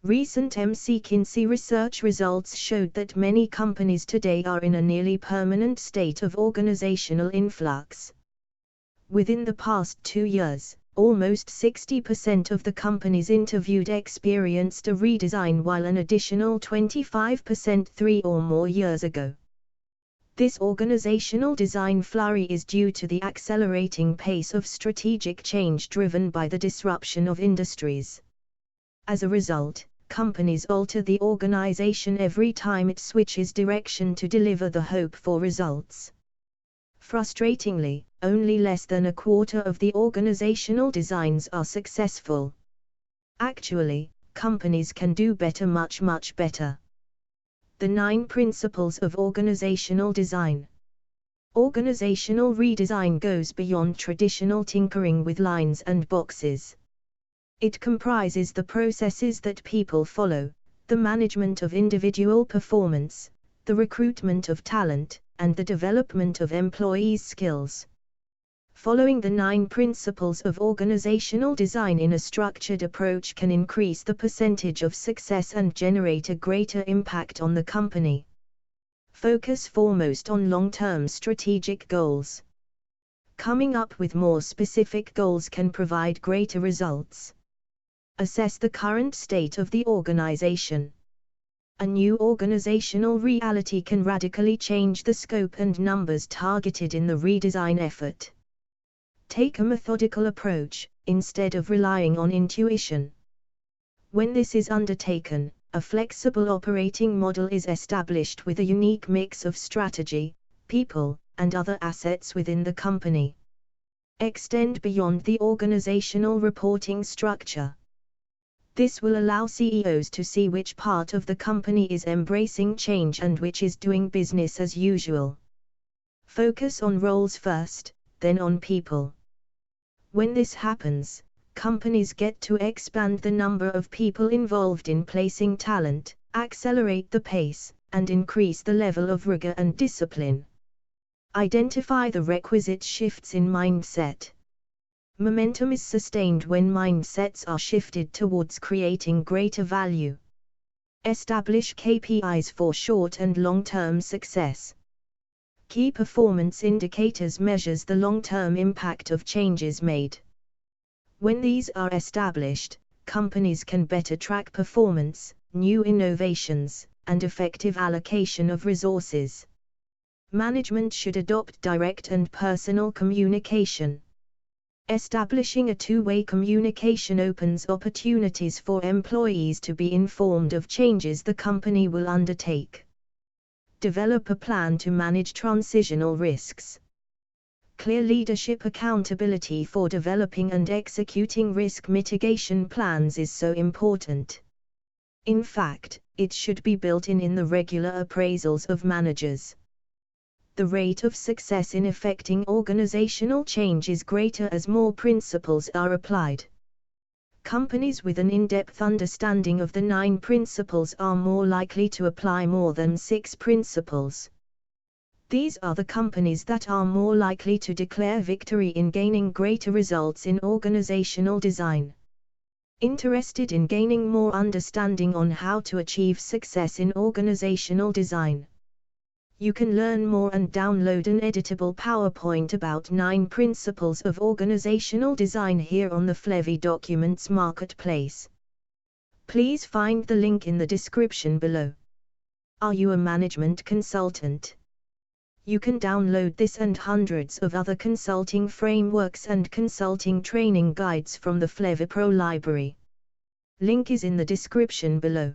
Recent McKinsey research results showed that many companies today are in a nearly permanent state of organizational influx. Within the past 2 years, almost 60% of the companies interviewed experienced a redesign, while an additional 25% 3 or more years ago. This organizational design flurry is due to the accelerating pace of strategic change driven by the disruption of industries. As a result, companies alter the organization every time it switches direction to deliver the hope for results. Frustratingly, only less than a quarter of the organizational designs are successful. Actually, companies can do better, much better. The 9 Principles of Organizational Design. Organizational redesign goes beyond traditional tinkering with lines and boxes. It comprises the processes that people follow, the management of individual performance, the recruitment of talent, and the development of employees' skills. Following the 9 principles of organizational design in a structured approach can increase the percentage of success and generate a greater impact on the company. Focus foremost on long-term strategic goals. Coming up with more specific goals can provide greater results. Assess the current state of the organization. A new organizational reality can radically change the scope and numbers targeted in the redesign effort. Take a methodical approach, instead of relying on intuition. When this is undertaken, a flexible operating model is established with a unique mix of strategy, people, and other assets within the company. Extend beyond the organizational reporting structure. This will allow CEOs to see which part of the company is embracing change and which is doing business as usual. Focus on roles first, then on people. When this happens, companies get to expand the number of people involved in placing talent, accelerate the pace, and increase the level of rigor and discipline. Identify the requisite shifts in mindset. Momentum is sustained when mindsets are shifted towards creating greater value. Establish KPIs for short and long-term success. Key performance indicators measures the long-term impact of changes made. When these are established, companies can better track performance, new innovations, and effective allocation of resources. Management should adopt direct and personal communication. Establishing a two-way communication opens opportunities for employees to be informed of changes the company will undertake. Develop a plan to manage transitional risks. Clear leadership accountability for developing and executing risk mitigation plans is so important. In fact, it should be built in the regular appraisals of managers. The rate of success in effecting organizational change is greater as more principles are applied. Companies with an in-depth understanding of the 9 principles are more likely to apply more than 6 principles. These are the companies that are more likely to declare victory in gaining greater results in organizational design. Interested in gaining more understanding on how to achieve success in organizational design? You can learn more and download an editable PowerPoint about 9 principles of organizational design here on the Flevy Documents Marketplace. Please find the link in the description below. Are you a management consultant? You can download this and hundreds of other consulting frameworks and consulting training guides from the Flevy Pro library. Link is in the description below.